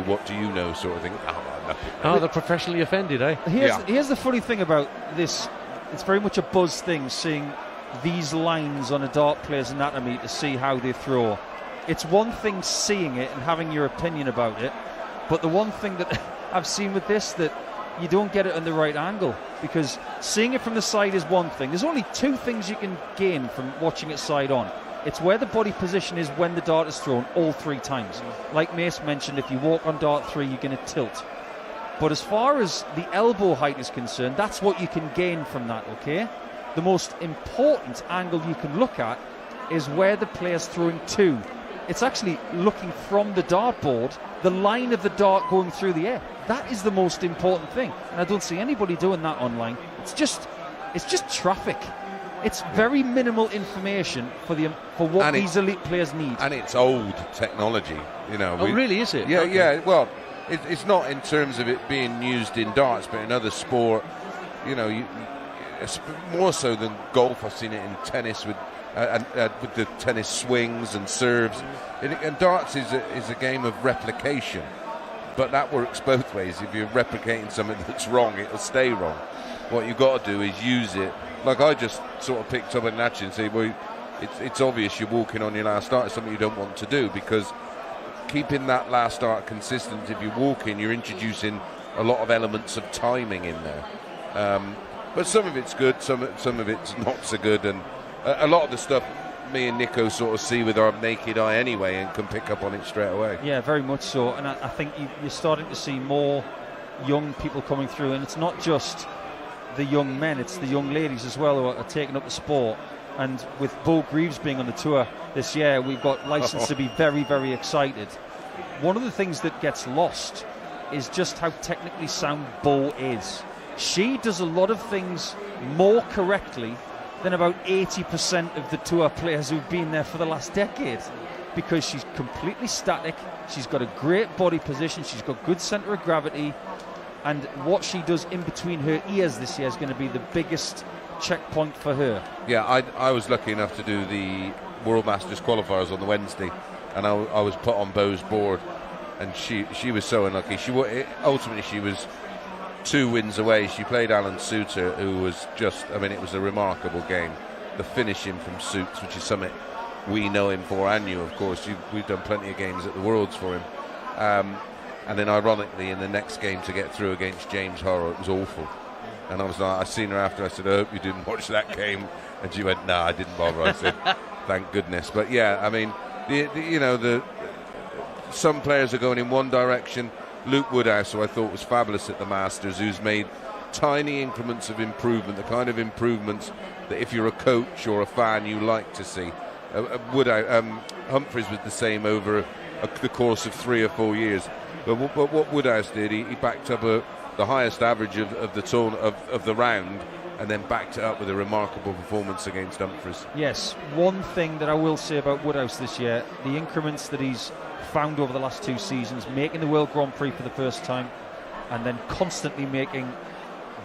what do you know sort of thing. Nothing. Oh, they're professionally offended, eh? Here's the funny thing about this. It's very much a buzz thing, seeing these lines on a dart player's anatomy to see how they throw. It's one thing seeing it and having your opinion about it, but the one thing that I've seen with this, that you don't get it on the right angle, because seeing it from the side is one thing. There's only two things you can gain from watching it side on. It's where the body position is when the dart is thrown, all 3 times. Like Mace mentioned, if you walk on dart 3, you're going to tilt. But as far as the elbow height is concerned, that's what you can gain from that, okay? The most important angle you can look at is where the player's throwing to. It's actually looking from the dartboard, the line of the dart going through the air. That is the most important thing. And I don't see anybody doing that online. It's just traffic. It's very minimal information for what these elite players need. And it's old technology, you know. Really, is it? Yeah, Okay. yeah. Well, it's not in terms of it being used in darts, but in other sport, you know, it's more so than golf. I've seen it in tennis with the tennis swings and serves. And darts is a game of replication, but that works both ways. If you're replicating something that's wrong, it'll stay wrong. What you've got to do is use it. Like I just sort of picked up an action and say, well, it's obvious you're walking on your last dart. It's something you don't want to do, because keeping that last dart consistent, if you're walking, you're introducing a lot of elements of timing in there. But some of it's good, some of it's not so good, and a lot of the stuff me and Nico sort of see with our naked eye anyway and can pick up on it straight away. Yeah, very much so. And I think you're starting to see more young people coming through, and it's not just the young men, it's the young ladies as well who are taking up the sport. And with Bo Greaves being on the tour this year, we've got license to be very, very excited. One of the things that gets lost is just how technically sound Bo is. She does a lot of things more correctly than about 80% of the tour players who've been there for the last decade, because she's completely static, she's got a great body position, she's got good centre of gravity, and what she does in between her ears this year is going to be the biggest checkpoint for her. Yeah, I was lucky enough to do the World Masters qualifiers on the Wednesday, and I was put on Bo's board, and she was so unlucky. Ultimately she was 2 wins away. She played Alan Suter, who was just, I mean, it was a remarkable game. The finishing from Suits, which is something we know him for, and you, of course. We've done plenty of games at the Worlds for him. And then, ironically, in the next game to get through against James Horror, it was awful. And I was like, I seen her after. I said, I hope you didn't watch that game. And she went, no, I didn't bother. I said, thank goodness. But yeah, I mean, some players are going in one direction. Luke Woodhouse, who I thought was fabulous at the Masters, who's made tiny increments of improvement, the kind of improvements that if you're a coach or a fan, you like to see. Humphreys was the same over the course of 3 or 4 years. But what Woodhouse did, he backed up the highest average of the round, and then backed it up with a remarkable performance against Humphreys. Yes, one thing that I will say about Woodhouse this year, the increments that he's found over the last 2 seasons, making the World Grand Prix for the first time, and then constantly making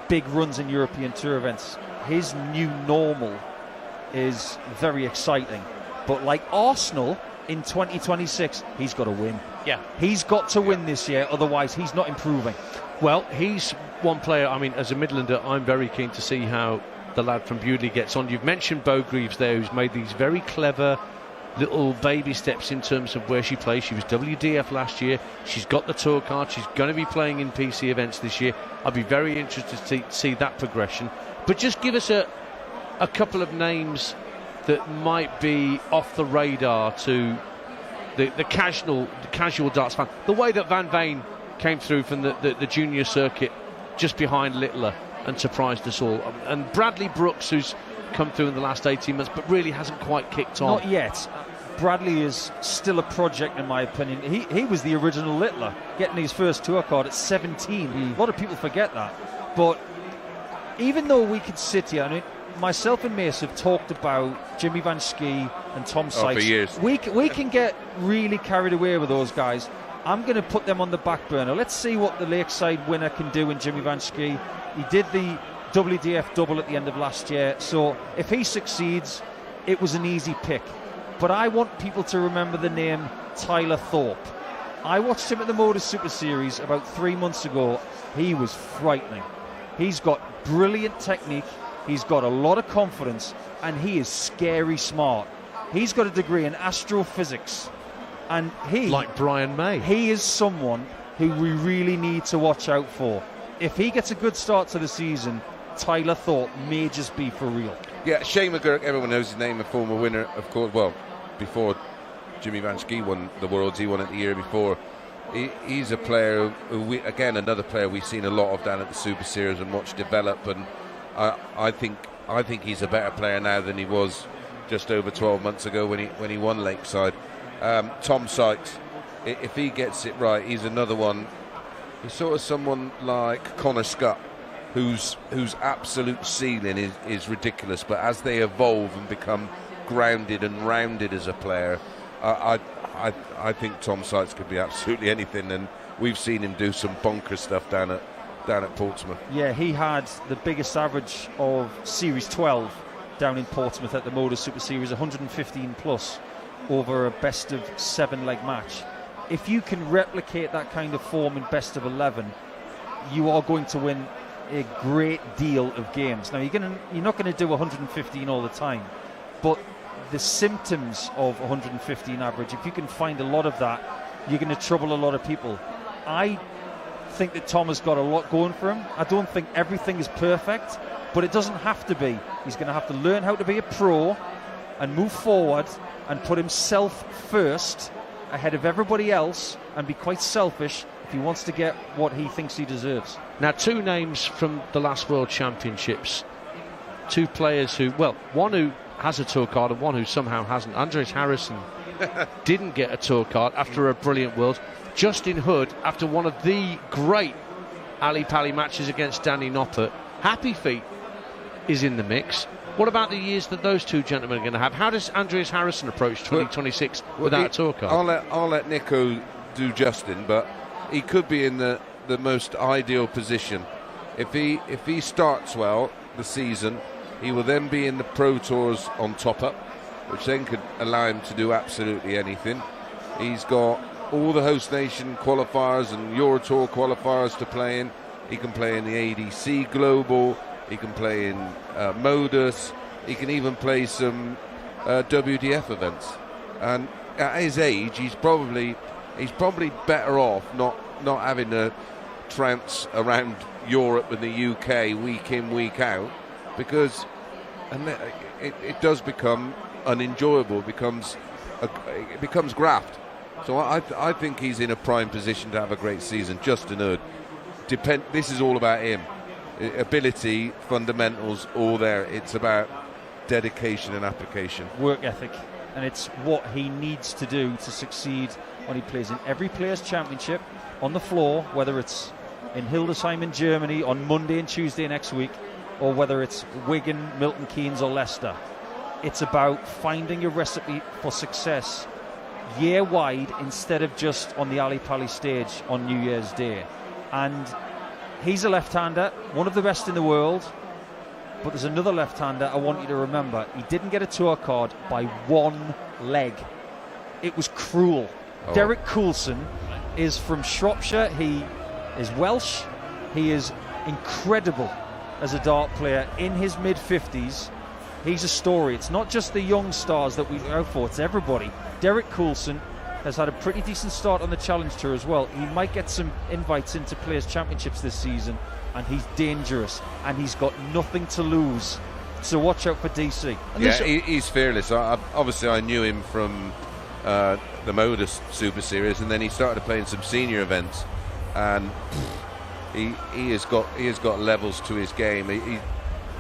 big runs in European Tour events. His new normal is very exciting. But like Arsenal in 2026, he's got to win. Yeah. He's got to win this year, otherwise he's not improving. Well, he's one player, I mean, as a Midlander, I'm very keen to see how the lad from Bewdley gets on. You've mentioned Bo Greaves there, who's made these very clever little baby steps in terms of where she plays. She was WDF last year. She's got the tour card. She's going to be playing in PC events this year. I'll be very interested to see that progression. But just give us a couple of names that might be off the radar to the casual darts fan. The way that Van Veen came through from the junior circuit just behind Littler and surprised us all. And Bradley Brooks, who's come through in the last 18 months but really hasn't quite kicked on. Not yet. Bradley is still a project in my opinion. He was the original Littler, getting his first tour card at 17. A lot of people forget that. But even though we could sit here, I mean, myself and Mace have talked about Jimmy Van Schie and Tom Sykes. For years. We can get really carried away with those guys. I'm going to put them on the back burner. Let's see what the Lakeside winner can do in Jimmy Van Schie. He did the WDF double at the end of last year, so if he succeeds, it was an easy pick. But I want people to remember the name Tyler Thorpe. I watched him at the Motor Super Series about 3 months ago. He was frightening. He's got brilliant technique, he's got a lot of confidence, and he is scary smart. He's got a degree in astrophysics, and like Brian May. He is someone who we really need to watch out for. If he gets a good start to the season, Tyler Thorpe may just be for real. Yeah, Shane McGurk, everyone knows his name, a former winner, of course. Well, before Jimmy Van Schie won the Worlds, he won it the year before. He's a player who another player we've seen a lot of down at the Super Series and watched develop, and I think he's a better player now than he was just over 12 months ago when he won Lakeside. Tom Sykes, if he gets it right, he's another one. He's sort of someone like Connor Scott, whose absolute ceiling is ridiculous, but as they evolve and become grounded and rounded as a player, I think Tom Sykes could be absolutely anything, and we've seen him do some bonkers stuff down at Portsmouth. Yeah, he had the biggest average of Series 12 down in Portsmouth at the Motor Super Series, 115 plus over a best of 7 leg match. If you can replicate that kind of form in best of 11, you are going to win a great deal of games. Now you're not going to do 115 all the time, but the symptoms of 115 average, if you can find a lot of that, you're going to trouble a lot of people. I think that Tom has got a lot going for him. I don't think everything is perfect, but it doesn't have to be. He's going to have to learn how to be a pro and move forward and put himself first ahead of everybody else and be quite selfish if he wants to get what he thinks he deserves. Now, 2 names from the last World Championships, 2 players who, well, one who has a tour card and one who somehow hasn't. Andres Harrison didn't get a tour card after a brilliant World. Justin Hood, after one of the great Ali Pali matches against Danny Noppert. Happy Feet is in the mix. What about the years that those 2 gentlemen are going to have? How does Andreas Harrison approach 2026 without a tour card? I'll let Nico do Justin, but he could be in the most ideal position. If he starts well the season, he will then be in the Pro Tours on top up, which then could allow him to do absolutely anything. He's got all the host nation qualifiers and Euro Tour qualifiers to play in. He can play in the ADC Global, he can play in Modus, he can even play some WDF events. And at his age, he's probably better off not having to trounce around Europe and the UK week in, week out, because it does become unenjoyable. It becomes graft. So I think he's in a prime position to have a great season. Justin Hood, this is all about him. Ability, fundamentals, all there. It's about dedication and application. Work ethic. And it's what he needs to do to succeed when he plays in every Players' Championship on the floor, whether it's in Hildesheim in Germany on Monday and Tuesday next week, or whether it's Wigan, Milton Keynes or Leicester. It's about finding your recipe for success year-wide instead of just on the Ali Pali stage on New Year's Day. And he's a left-hander, one of the best in the world, but there's another left-hander I want you to remember. He didn't get a tour card by 1 leg. It was cruel. Derek Coulson is from Shropshire. He is Welsh. He is incredible as a dart player in his mid-50s. He's a story. It's not just the young stars that we go for, it's everybody. Derek Coulson has had a pretty decent start on the Challenge Tour as well. He might get some invites into Players' Championships this season, and he's dangerous, and he's got nothing to lose. So watch out for DC. And yeah, he's fearless. Obviously, I knew him from the Modus Super Series, and then he started playing some senior events, and he has got levels to his game.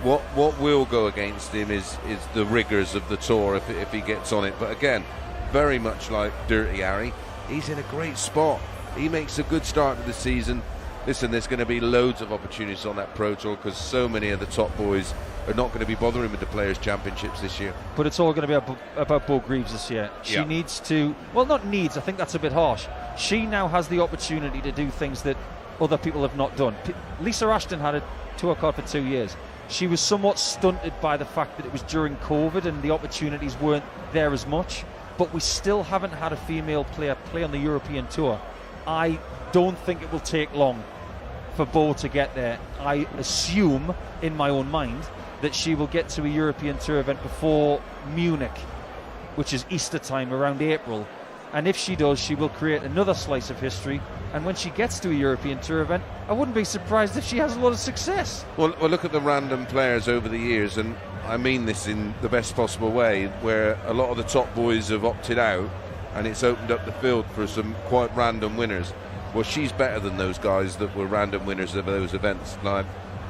What will go against him is the rigours of the tour if he gets on it. But again, very much like Dirty Harry, he's in a great spot. He makes a good start to the season. Listen, there's going to be loads of opportunities on that Pro Tour because so many of the top boys are not going to be bothering with the Players' Championships this year. But it's all going to be about Bo Greaves this year. She needs to, well, not needs, I think that's a bit harsh. She now has the opportunity to do things that other people have not done. Lisa Ashton had a tour card for 2 years. She was somewhat stunted by the fact that it was during COVID and the opportunities weren't there as much. but we still haven't had a female player play on the European Tour. I don't think it will take long for Bo to get there. I assume, in my own mind, that she will get to a European Tour event before Munich, which is Easter time, around April. And if she does, she will create another slice of history. And when she gets to a European Tour event, I wouldn't be surprised if she has a lot of success. Well, look at the random players over the years, and I mean this in the best possible way, where a lot of the top boys have opted out, and it's opened up the field for some quite random winners. Well, she's better than those guys that were random winners of those events. Like,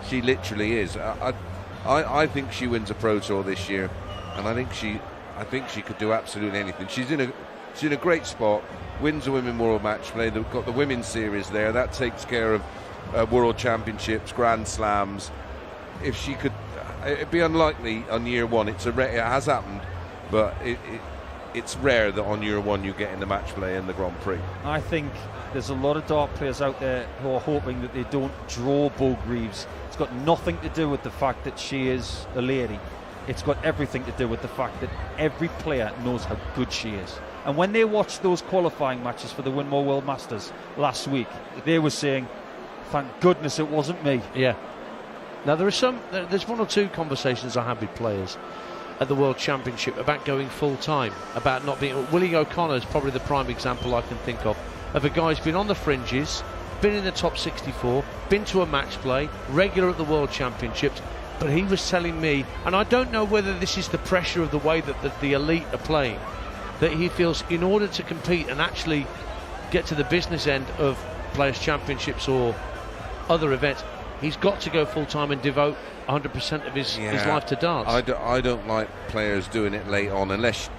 she literally is. I think she wins a Pro Tour this year, and I think she could do absolutely anything. She's in a great spot. Wins a Women World Match Play. They've got the Women's Series there. That takes care of World Championships, Grand Slams. If she could, it'd be unlikely on year one. It has happened, but it's rare that on year one you get in the match play and the Grand Prix. I think there's a lot of dart players out there who are hoping that they don't draw Bo Greaves. It's got nothing to do with the fact that she is a lady. It's got everything to do with the fact that every player knows how good she is. And when they watched those qualifying matches for the Winmore World Masters last week, they were saying, thank goodness it wasn't me. Yeah. Now, there's one or two conversations I had with players at the World Championship about going full-time, about not being... Willie O'Connor is probably the prime example I can think of a guy who's been on the fringes, been in the top 64, been to a match play, regular at the World Championships, but he was telling me, and I don't know whether this is the pressure of the way that the elite are playing, that he feels in order to compete and actually get to the business end of Players' Championships or other events, he's got to go full-time and devote 100% of his life to darts. I don't like players doing it late on unless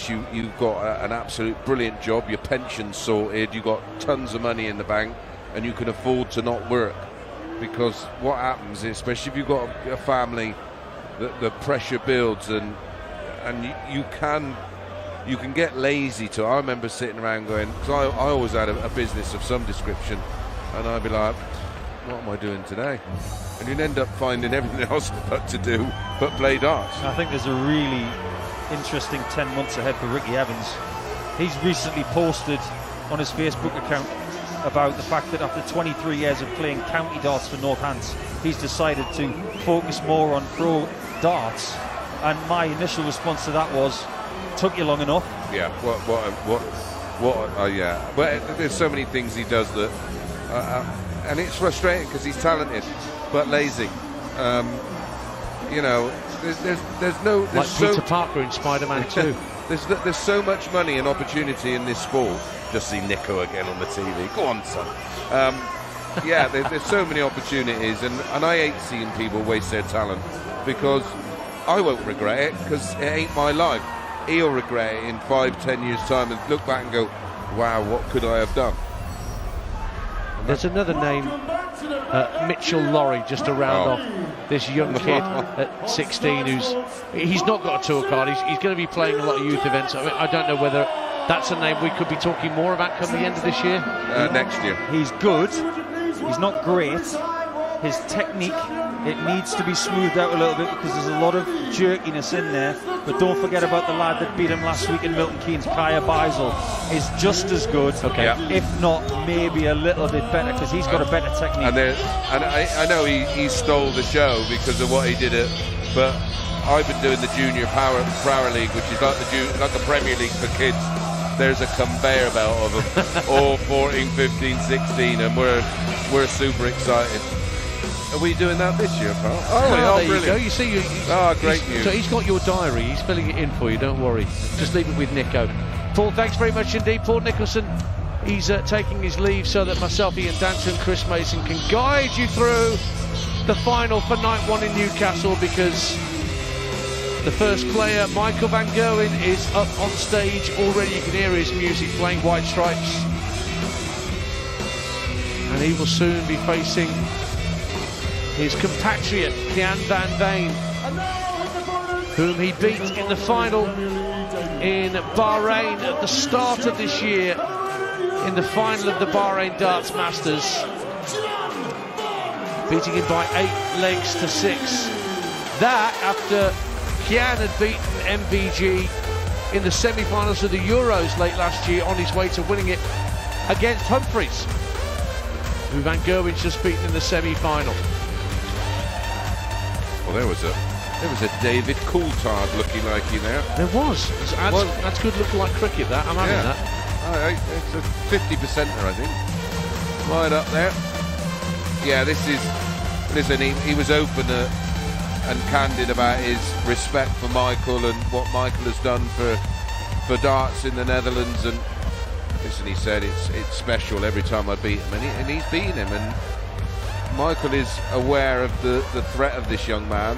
you've got an absolute brilliant job, your pension's sorted, you've got tons of money in the bank, and you can afford to not work. Because what happens, especially if you've got a family, the pressure builds, and you can get lazy too. I remember sitting around going, because I always had a business of some description, and I'd be like, what am I doing today? And you'd end up finding everything else to do but play darts. I think there's a really interesting 10 months ahead for Ricky Evans. He's recently posted on his Facebook account about the fact that after 23 years of playing county darts for Northants, he's decided to focus more on pro darts. And my initial response to that was, took you long enough. Yeah, yeah. But there's so many things he does that, and it's frustrating because he's talented but lazy. You know, there's no... Like Peter Parker in Spider-Man 2. There's so much money and opportunity in this sport. Just see Nico again on the TV. Go on, son. Yeah, there's so many opportunities, and I hate seeing people waste their talent, because I won't regret it, because it ain't my life. He'll regret it in 5-10 years' time and look back and go, wow, what could I have done? There's another name, Mitchell Lorry, just to round off this young kid at 16 he's not got a tour card. He's going to be playing a lot of youth events. I mean, I don't know whether that's a name we could be talking more about come the end of this year. Next year. He's good. He's not great. His technique, it needs to be smoothed out a little bit because there's a lot of jerkiness in there. But don't forget about the lad that beat him last week in Milton Keynes, Kaya Beisel, is just as good, if not maybe a little bit better, because he's got a better technique. And I know he stole the show because of what he did but I've been doing the Junior Power League, which is like the Premier League for kids. There's a conveyor belt of them, all 14, 15, 16, and we're super excited. Are we doing that this year, pal? There you go. You see, great news. So he's got your diary. He's filling it in for you. Don't worry. Just leave it with Nico. Paul, thanks very much indeed. Paul Nicholson, he's taking his leave so that myself, Ian Dancer, and Chris Mason can guide you through the final for night one in Newcastle, because the first player, Michael van Gerwen, is up on stage already. You can hear his music playing, White Stripes, and he will soon be facing his compatriot Gian van Veen, whom he beat in the final in Bahrain at the start of this year, in the final of the Bahrain Darts Masters, beating him by 8 legs to 6. That after Gian had beaten MVG in the semi-finals of the Euros late last year, on his way to winning it against Humphries, who Van Gerwen's just beaten in the semi-final. Well, there was a David Coulthard looking like you there. There was. That's good looking like cricket, that. I'm having that. It's a 50%er, I think. Right up there. Yeah, listen, he was open and candid about his respect for Michael and what Michael has done for darts in the Netherlands. And listen, he said it's special every time I beat him, and he's beaten him. And Michael is aware of the threat of this young man,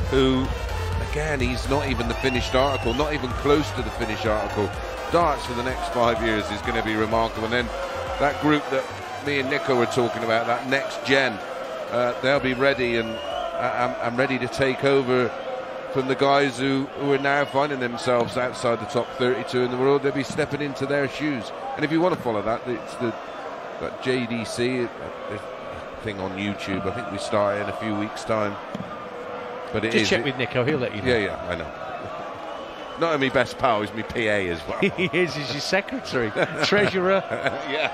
who, again, he's not even the finished article, not even close to the finished article. Darts for the next 5 years is going to be remarkable. And then that group that me and Nico were talking about, that next gen, they'll be ready and ready to take over from the guys who are now finding themselves outside the top 32 in the world. They'll be stepping into their shoes. And if you want to follow that, it's that JDC thing on YouTube. I think we start in a few weeks' time. But just check with Nico, he'll let you know. Yeah, I know. Not only best pal, he's my PA as well. He is, he's your secretary, treasurer,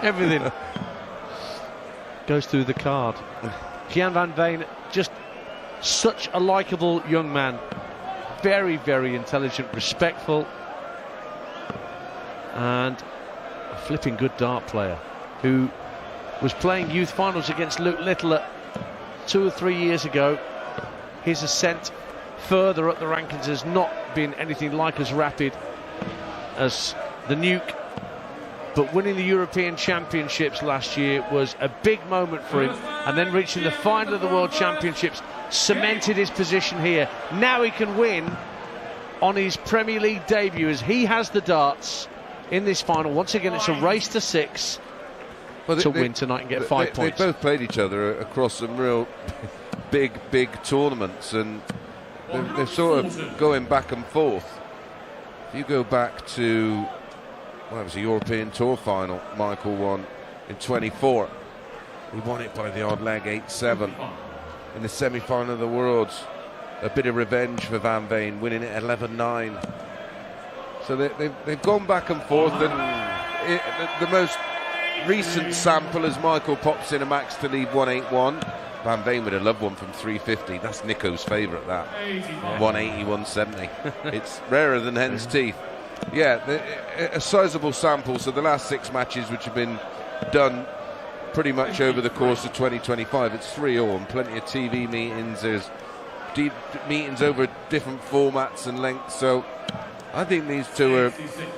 everything. Goes through the card. Gian van Veen, just such a likeable young man. Very, very intelligent, respectful, and a flipping good dart player who was playing youth finals against Luke Little 2 or 3 years ago. His ascent further up the rankings has not been anything like as rapid as the Nuke, but winning the European Championships last year was a big moment for him, and then reaching the final of the World Championships cemented his position here. Now he can win on his Premier League debut, as he has the darts in this final. Once again, it's a race to 6 to win tonight and get 5 points. They both played each other across some real big tournaments, and they're sort of going back and forth. If you go back to, well, it was a European Tour final Michael won in 24. He won it by the odd leg, 8-7. In the semi-final of the Worlds, a bit of revenge for Van Veen, winning it 11-9. So they've gone back and forth, and the most recent sample as Michael pops in a max to leave 181. Van Veen would have loved one from 350. That's Nico's favourite, that. 180, 170. It's rarer than hen's teeth. Yeah, a sizable sample. So the last 6 matches, which have been done pretty much over the course of 2025, it's 3-all, and plenty of TV meetings. There's deep meetings over different formats and lengths. So I think these two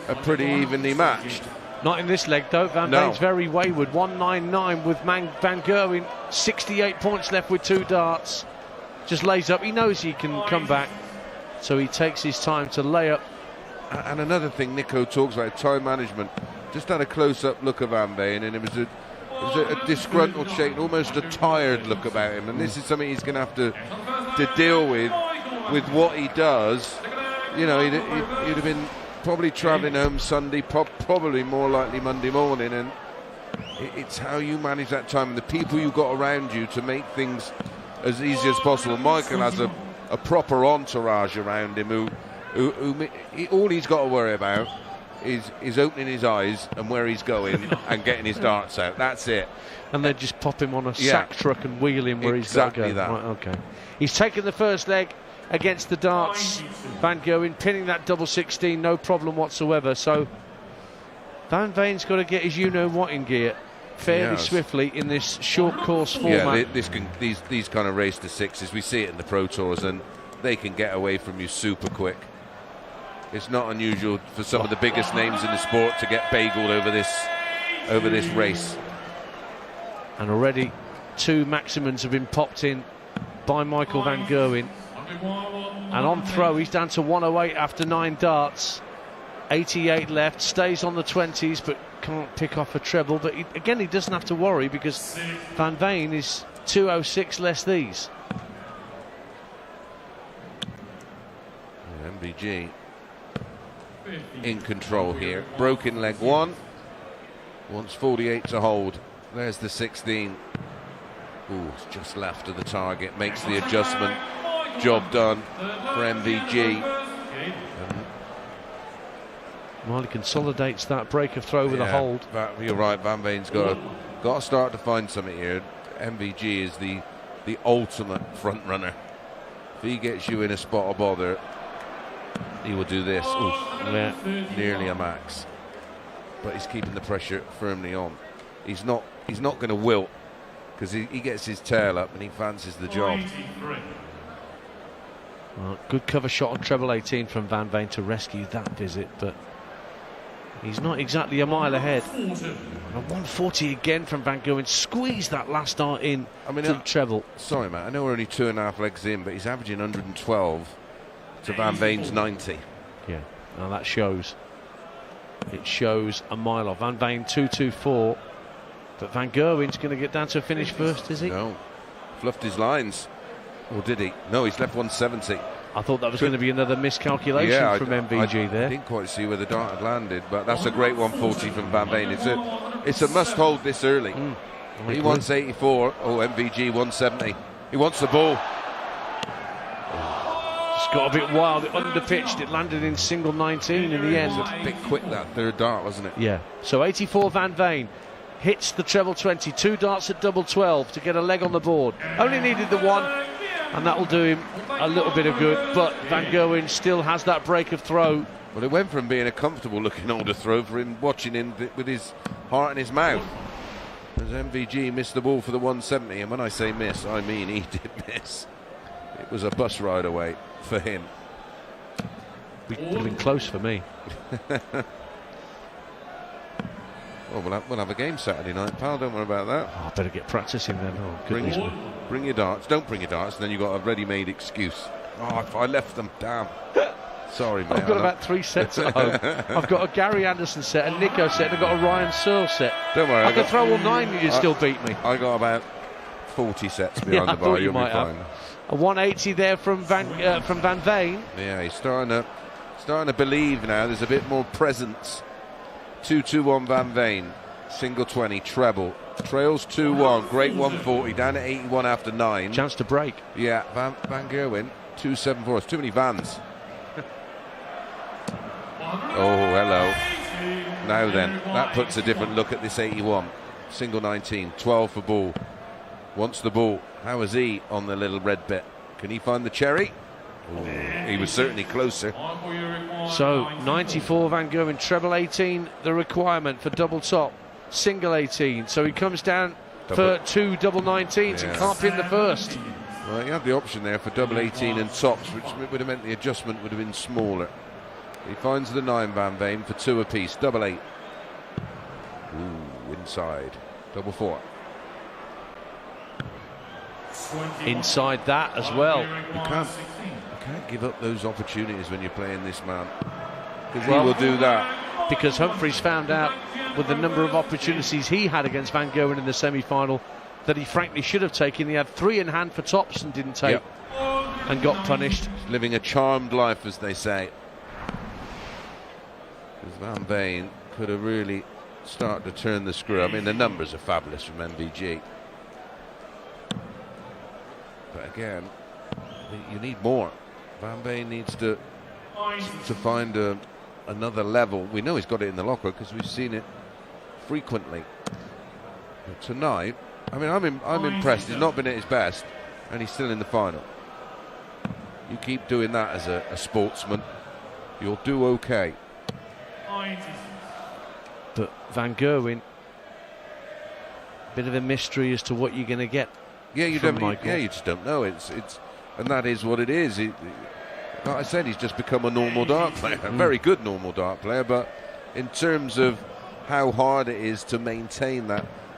are pretty evenly matched. Not in this leg, though. Van Veen's very wayward. 199 with Van Gerwen. 68 points left with 2 darts. Just lays up. He knows he can come back, so he takes his time to lay up. And another thing Nico talks about, time management. Just had a close-up look of Van Veen, and it was a disgruntled shake, almost a tired look about him. And this is something he's going to have to deal with what he does. You know, he'd have been probably travelling home Sunday, probably more likely Monday morning, and it's how you manage that time and the people you got around you to make things as easy as possible. Michael has a proper entourage around him who all he's got to worry about is opening his eyes and where he's going and getting his darts out. That's it. And then just pop him on a sack truck and wheel him where he's got to go. That. Right, okay. He's taken the first leg against the darts. Van Gerwen pinning that double 16, no problem whatsoever. So Van Veen's got to get his you-know-what in gear fairly swiftly in this short course format. Yeah, these kind of race to 6s, we see it in the Pro Tours, and they can get away from you super quick. It's not unusual for some of the biggest names in the sport to get bageled over this race. And already 2 maximums have been popped in by Michael Van Gerwen. And on throw, he's down to 108 after 9 darts. 88 left, stays on the 20s, but can't pick off a treble. But again, he doesn't have to worry, because Van Veen is 206 less these. MVG in control here. Broken leg 1. Wants 48 to hold. There's the 16. Ooh, it's just left of the target. Makes the adjustment. Job done for MVG. Marley consolidates that break of throw with a hold. You're right, Van Veen's got to start to find something here. MVG is the ultimate front runner. If he gets you in a spot of bother, he will do this. Nearly a max. But he's keeping the pressure firmly on. He's not going to wilt, because he gets his tail up and he fancies the job. Well, good cover shot on treble 18 from Van Veen to rescue that visit, but he's not exactly a mile ahead. And a 140 again from Van Gerwen. Squeezed that last dart in to the treble. Sorry, Matt, I know we're only 2.5 legs in, but he's averaging 112 to Van Veen's 90. Yeah, now that shows. It shows a mile off. Van Veen 224, but Van Gerwen's going to get down to a finish first, is he? No, fluffed his lines. Or did he? No, he's left 170. I thought that was going to be another miscalculation from MVG there. I didn't quite see where the dart had landed, but that's a great 140 from Van Veen. It's a must hold this early. He wants 84. Oh, MVG 170. He wants the ball. It's got a bit wild. It underpitched. It landed in single 19 in the end. It was a bit quick, that third dart, wasn't it? Yeah. So 84 Van Veen hits the treble 20. 2 darts at double 12 to get a leg on the board. Only needed the one, and that will do him a little bit of good. But Van Gerwen still has that break of throw. Well, it went from being a comfortable looking older throw for him watching him with his heart in his mouth. As MVG missed the ball for the 170, and when I say miss, I mean he did miss. It was a bus ride away for him. Would have been close for me. Well, we'll have a game Saturday night, pal. Don't worry about that. I better get practicing then. Oh, goodness me. Bring your darts. Don't bring your darts, and then you've got a ready-made excuse. Oh, if I left them, damn. Sorry, mate. I've got about 3 sets at home. I've got a Gary Anderson set, a Nico set, and I've got a Ryan Searle set. Don't worry. I could throw all 9 and you'd still beat me. I got about 40 sets behind the bar. You'll be fine. A 180 there from Van Veen. Yeah, he's starting to believe now. There's a bit more presence. 2-2-1 Van Veen. Single 20, treble. Trails 2-1. Great 140. Down to 81 after 9. Chance to break. Yeah, Van Gerwen. 2-7-4. It's too many Vans. Oh, hello. Now then, that puts a different look at this 81. Single 19. 12 for ball. Wants the ball. How is he on the little red bit? Can he find the cherry? Ooh, he was certainly closer. So 94 Van Gerwen, treble 18 the requirement for double top, single 18. So he comes down for 2 double 19s and can't pin the first. Well, you had the option there for double 18 and tops, which would have meant the adjustment would have been smaller. He finds the 9 Van Veen for 2 apiece, double 8. Ooh, inside, double 4. Inside that as well. You can't give up those opportunities when you're playing this man, because he will do that. Because Humphries found out with the number of opportunities he had against Van Gerwen in the semi-final that he frankly should have taken. He had 3 in hand for tops and didn't take, and got punished. Living a charmed life, as they say. Because Van Veen could have really started to turn the screw. I mean, the numbers are fabulous from MVG. But again, you need more. Van Veen needs to find another level. We know he's got it in the locker because we've seen it frequently. But tonight, I mean, I'm impressed. He's not been at his best, and he's still in the final. You keep doing that as a sportsman, you'll do okay. But Van Gerwen, bit of a mystery as to what you're going to get. Yeah, you just don't know. It's and that is what it is. Like I said, he's just become a normal dart player, a very good normal dart player. But in terms of how hard it is to maintain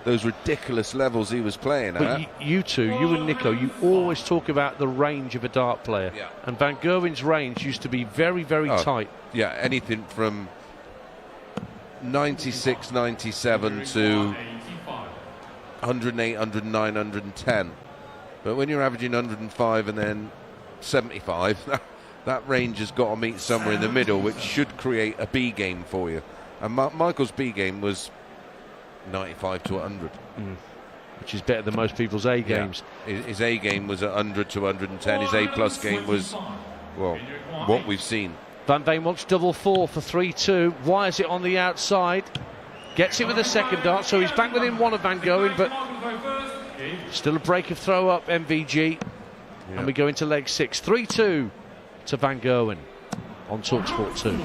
those ridiculous levels he was playing at. You two, you and Nico, you always talk about the range of a dart player. Yeah. And Van Gerwen's range used to be very, very tight. Yeah, anything from 96, 97 to 108, 109, 110. But when you're averaging 105 and then 75, that range has got to meet somewhere in the middle, which should create a B game for you. And Michael's B game was 95 to 100. Which is better than most people's A games. Yeah. His A game was 100 to 110. His A plus game was, well, what we've seen. Van Veen wants double 4 for 3-2. Wires it on the outside. Gets it with a second dart, so he's back within 1 of Van Gerwen, but still a break of throw up, MVG. Yep. And we go into leg 6. 3-2 to Van Gerwen on talkSPORT 2.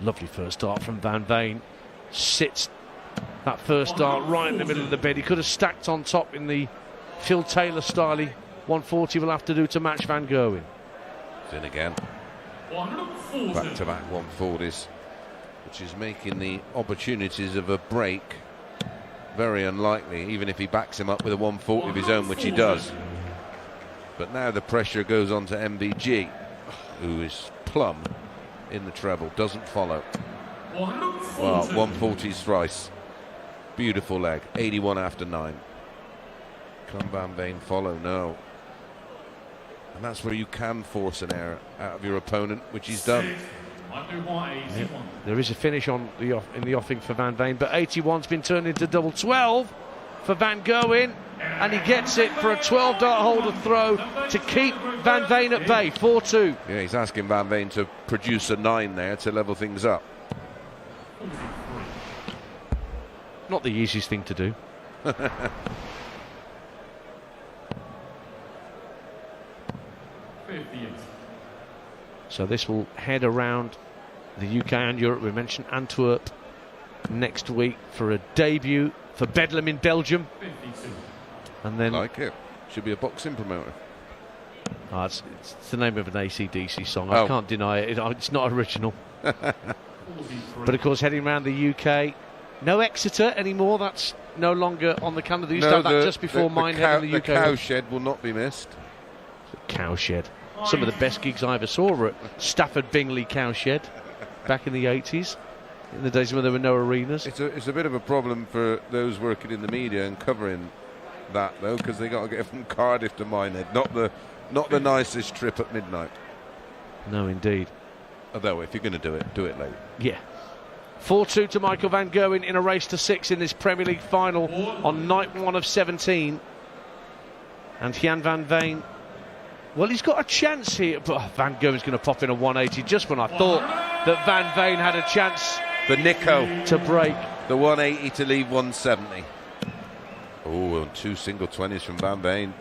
Lovely first dart from Van Veen. Sits that first dart right in the middle of the bed. He could have stacked on top in the Phil Taylor style. 140 will have to do to match Van Gerwen. It's in again. Back-to-back 140s, which is making the opportunities of a break very unlikely, even if he backs him up with a 140 of his own, which he does. But now the pressure goes on to MVG, who is plumb in the treble, doesn't follow. Well, 140s thrice. Beautiful leg, 81 after 9. Can Van Veen follow? No. And that's where you can force an error out of your opponent, which he's done. Yeah. There is a finish on in the offing for Van Veen, but 81's been turned into double 12 for Van Gerwen, and he gets it for a 12-dart holder throw to keep Van Veen at bay. 4-2. Yeah, he's asking Van Veen to produce a 9 there to level things up. Not the easiest thing to do. So this will head around the UK and Europe. We mentioned Antwerp next week for a debut for Bedlam in Belgium. And then like it. Should be a boxing promoter. Oh, it's the name of an AC/DC song. I can't deny it. It's not original. But of course, heading around the UK, no Exeter anymore. That's no longer on the calendar. They used to have that just before Minehead in the UK. The Cowshed will not be missed. Cowshed. Some of the best gigs I ever saw were at Stafford Bingley Cowshed back in the 80s, in the days when there were no arenas. It's a bit of a problem for those working in the media and covering that, though, because they got to get from Cardiff to Minehead. Not the nicest trip at midnight. No, indeed. Although, if you're going to do it late. Yeah. 4-2 to Michael Van Gerwen in a race to 6 in this Premier League final on night 1 of 17. And Gian Van Veen, well, he's got a chance here, but Van Gerwen's going to pop in a 180 just when I thought that Van Veen had a chance for Nico to break. The 180 to leave 170. Oh, and 2 single 20s from Van Veen.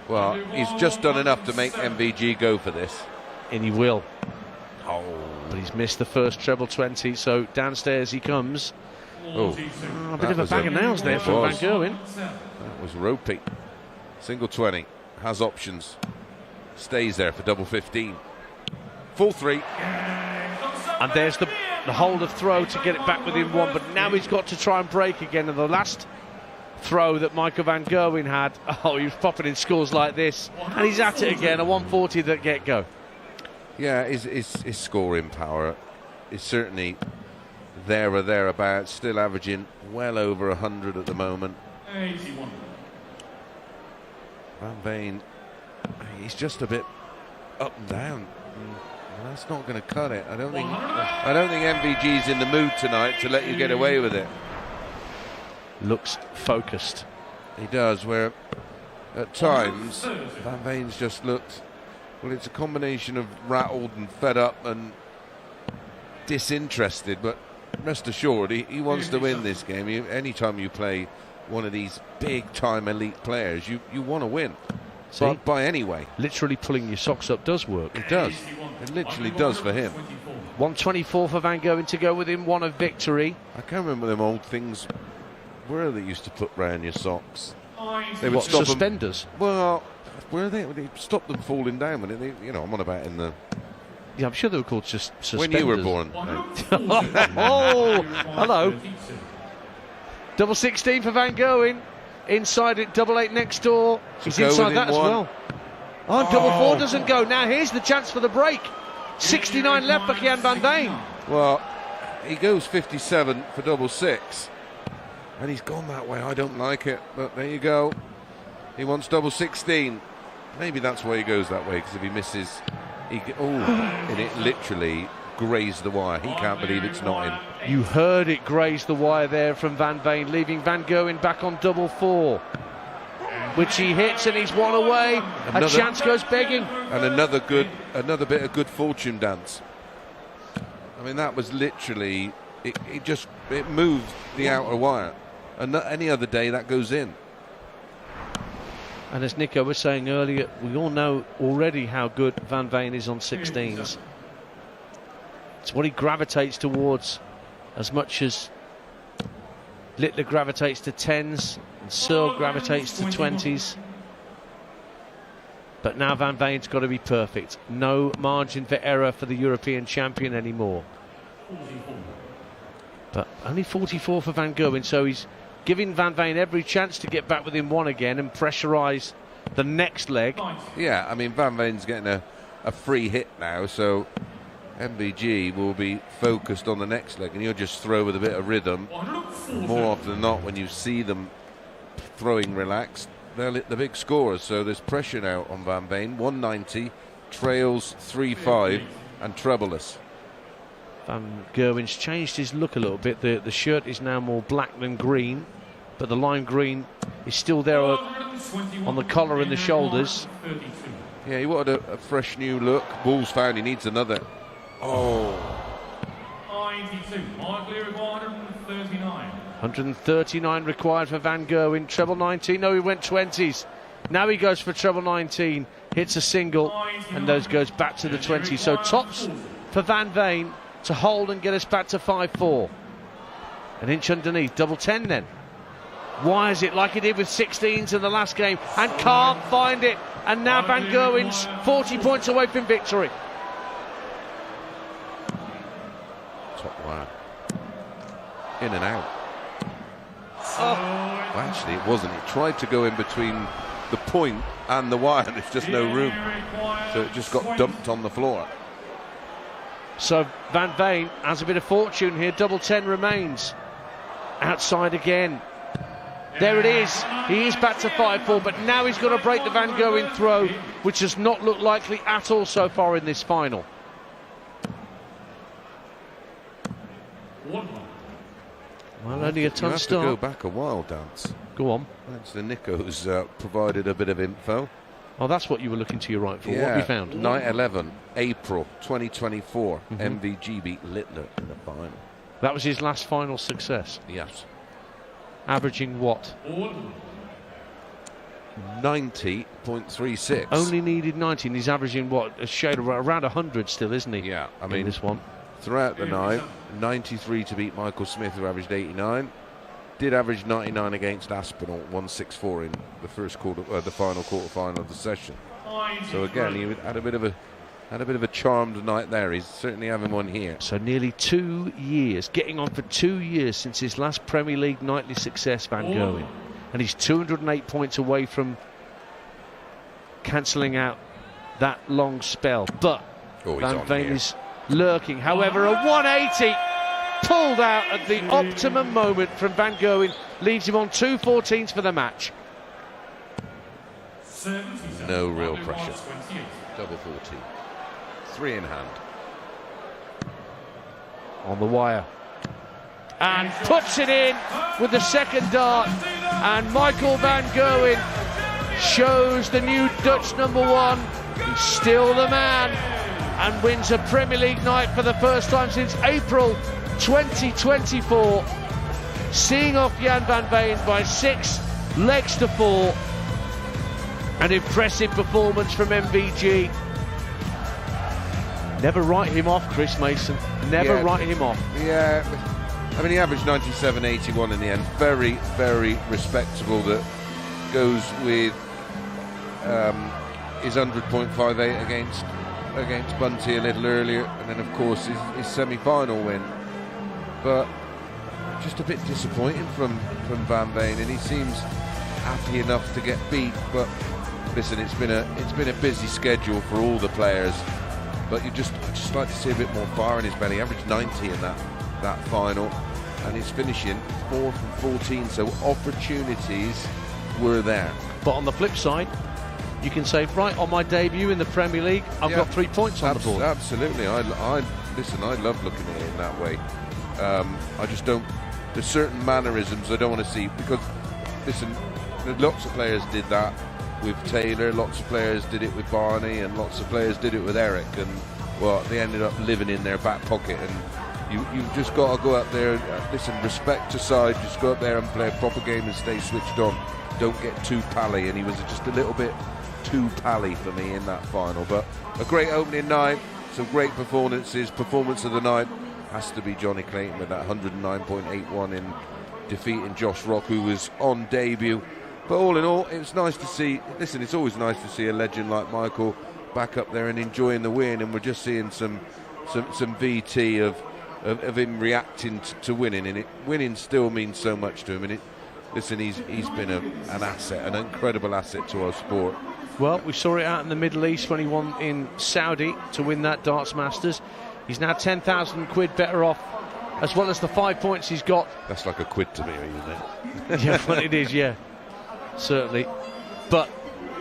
Well, he's just done enough to make MVG go for this. And he will. Oh. But he's missed the first treble 20, so downstairs he comes. Oh, a bit of a bag of nails there from Van Gerwen. That was ropey. Single 20, has options. Stays there for double 15. Full 3. And there's the hold of throw to get it back within 1, but now he's got to try and break again. And the last throw that Michael Van Gerwen had, he was popping in scores like this, and he's at it again, a 140 that get-go. Yeah, his scoring power is certainly there or thereabouts, still averaging well over 100 at the moment. 81. Van Veen, he's just a bit up and down. And that's not going to cut it. I don't think MVG's in the mood tonight to let you get away with it. Looks focused. He does, where at times Van Veen's just looked, well, it's a combination of rattled and fed up and disinterested, but rest assured he wants to win this game. Anytime you play one of these big time elite players, you want to win. See, by any way. Literally pulling your socks up does work. It does. It literally does for him. 124 for Van Gerwen to go within 1 of victory. I can't remember them old things where they used to put round your socks. They would what, stop suspenders? Them. Well, where they stop them falling down when I'm on about in the. Yeah, I'm sure they were called just suspenders. When you were born. Oh, hello. Double 16 for Van Gerwen. Inside it, double 8 next door. He's inside that as well. Oh, double 4 doesn't go. Now here's the chance for the break. 69 left for Gian Van Veen. Well, he goes 57 for double 6. And he's gone that way. I don't like it. But there you go. He wants double 16. Maybe that's why he goes that way, because if he misses, and it literally grazed the wire. He can't believe it's not in. You heard it graze the wire there from Van Veen, leaving Van Gerwen back on double 4. which he hits, and he's one away. A chance goes begging. And another bit of good fortune dance. I mean, that was literally, it moved the outer wire. And any other day that goes in. And as Nico was saying earlier, we all know already how good Van Veen is on 16s. It's what he gravitates towards as much as Littler gravitates to 10s and Searle gravitates to 20s. But now Van Veen's got to be perfect. No margin for error for the European champion anymore. But only 44 for Van Gerwen, so he's giving Van Veen every chance to get back within one again and pressurise the next leg. Yeah, I mean, Van Veen's getting a free hit now, so MVG will be focused on the next leg, and he'll just throw with a bit of rhythm. More often than not, when you see them throwing relaxed, they'll hit the big scores, so there's pressure now on Van Veen. 190, trails 3-5 and troubleless. Van Gerwen's changed his look a little bit. The shirt is now more black than green, but the lime green is still there on the collar and the shoulders. Yeah, he wanted a fresh new look. Bulls found he needs another. Oh. 139 required for Van Gerwen. Treble 19. No, he went 20s. Now he goes for treble 19. Hits a single, and those goes back to the 20s. So tops for Van Veen to hold and get us back to 5-4. An inch underneath. Double 10 then. Why is it like he did with 16s in the last game and can't find it? And now Van Gerwen's 40 points away from victory. Top wire. In and out. Oh. Well, actually, it wasn't. It tried to go in between the point and the wire, and there's just no room. So it just got dumped on the floor. So Van Veen has a bit of fortune here. Double 10 remains. Outside again. There it is. He is back to 5-4, but now he's got to break the Van Gerwen throw, which does not look likely at all so far in this final. Well, only a ton start. You have to go back a while, Dance. Go on. Thanks to Nico's provided a bit of info. Oh, that's what you were looking to your right for. Yeah. What have you found? Night 11, April 2024. MVG beat Littler in the final. That was his last final success. Yes. Averaging what? 90.36. Only needed 90, and he's averaging what? A shade around 100 still, isn't he? Yeah, I mean, this one. Throughout the night, 93 to beat Michael Smith, who averaged 89. Did average 99 against Aspinall, 164 in the first quarter, the final quarter-final of the session. So again, he had a bit of a charmed night there. He's certainly having one here. So nearly 2 years, getting on for 2 years since his last Premier League nightly success, Van Gerwen, and he's 208 points away from cancelling out that long spell. But Van Veen is lurking. However, a 180 pulled out at the optimum moment from Van Gerwen leaves him on 2.14s for the match. No real pressure. Double 14. 3 in hand. On the wire. And puts it in with the second dart. And Michael Van Gerwen shows the new Dutch #1. He's still the man and wins a Premier League night for the first time since April 2024, seeing off Gian Van Veen by 6 legs to 4. An impressive performance from MVG. Never write him off, Chris Mason. Never write him off. Yeah, I mean, he averaged 97.81 in the end. Very, very respectable. That goes with his 100.58 against Bunty a little earlier, and then of course his semi-final win. But just a bit disappointing from Van Veen, and he seems happy enough to get beat. But listen, it's been a busy schedule for all the players. But I'd just like to see a bit more fire in his belly. He averaged 90 in that final, and he's finishing 4 from 14. So opportunities were there. But on the flip side, you can say, right, on my debut in the Premier League, I've got 3 points on the board. Absolutely. I love looking at it in that way. I just don't. There's certain mannerisms I don't want to see, because listen, lots of players did that with Taylor, lots of players did it with Barney, and lots of players did it with Eric, and well, they ended up living in their back pocket. And you've just got to go up there, listen, respect aside, just go up there and play a proper game and stay switched on. Don't get too pally, and he was just a little bit too pally for me in that final. But a great opening night, some great performances. Performance of the night has to be Johnny Clayton with that 109.81 in defeating Josh Rock, who was on debut. But all in all, it was nice to see. Listen, it's always nice to see a legend like Michael back up there and enjoying the win, and we're just seeing some VT of him reacting to winning, and winning still means so much to him. And listen, he's been an asset, an incredible asset to our sport. Well, we saw it out in the Middle East when he won in Saudi to win that Darts Masters. He's now 10,000 quid better off, as well as the 5 points he's got. That's like a quid to me, isn't it? Yeah, well, it is, yeah, certainly. But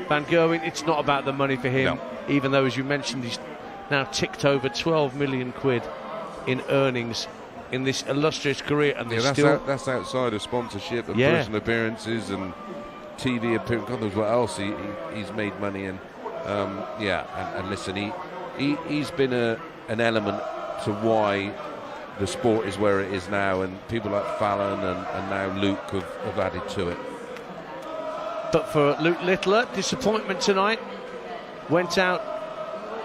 Van Gerwen, it's not about the money for him, even though, as you mentioned, he's now ticked over 12 million quid in earnings in this illustrious career. And that's outside of sponsorship and personal appearances and TV appearance. God knows what else he's made money in. And listen, he's been an element to why the sport is where it is now, and people like Fallon and now Luke have added to it. But for Luke Littler, disappointment tonight. Went out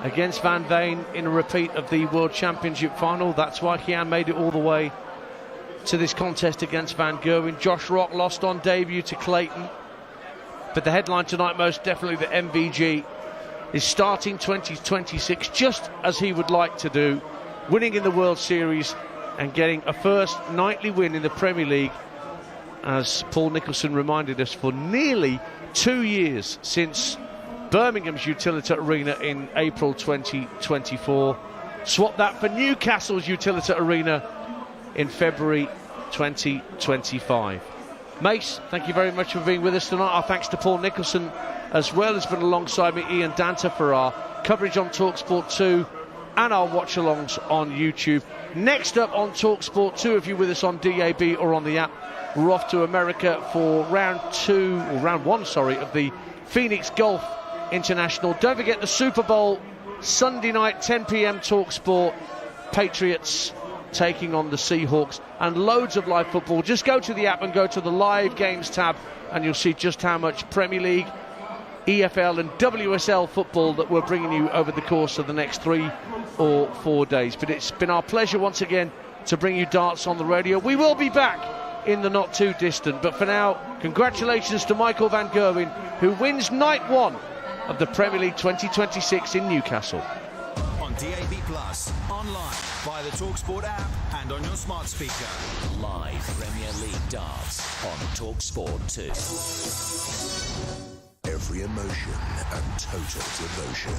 against Van Veen in a repeat of the World Championship final. That's why Gian made it all the way to this contest against Van Gerwen. Josh Rock lost on debut to Clayton. But the headline tonight, most definitely, that MVG is starting 2026 just as he would like to do, winning in the World Series and getting a first nightly win in the Premier League, as Paul Nicholson reminded us, for nearly 2 years, since Birmingham's Utilita Arena in April 2024. Swap that for Newcastle's Utilita Arena in February 2025. Mace, thank you very much for being with us tonight. Our thanks to Paul Nicholson as well, has been alongside me, Ian Danta, for our coverage on talkSPORT 2 and our watch-alongs on YouTube. Next up on talkSPORT 2, if you're with us on DAB or on the app, we're off to America for round one of the Phoenix Golf International. Don't forget the Super Bowl Sunday night, 10 p.m. talkSPORT. Patriots taking on the Seahawks, and loads of live football. Just go to the app and go to the live games tab, and you'll see just how much Premier League, EFL and WSL football that we're bringing you over the course of the next 3 or 4 days. But it's been our pleasure once again to bring you darts on the radio. We will be back in the not too distant, but for now, congratulations to Michael Van Gerwen, who wins night 1 of the Premier League 2026 in Newcastle. On DAB+, online, via the talkSPORT app and on your smart speaker. Live Premier League darts on talkSPORT 2. Every emotion and total devotion.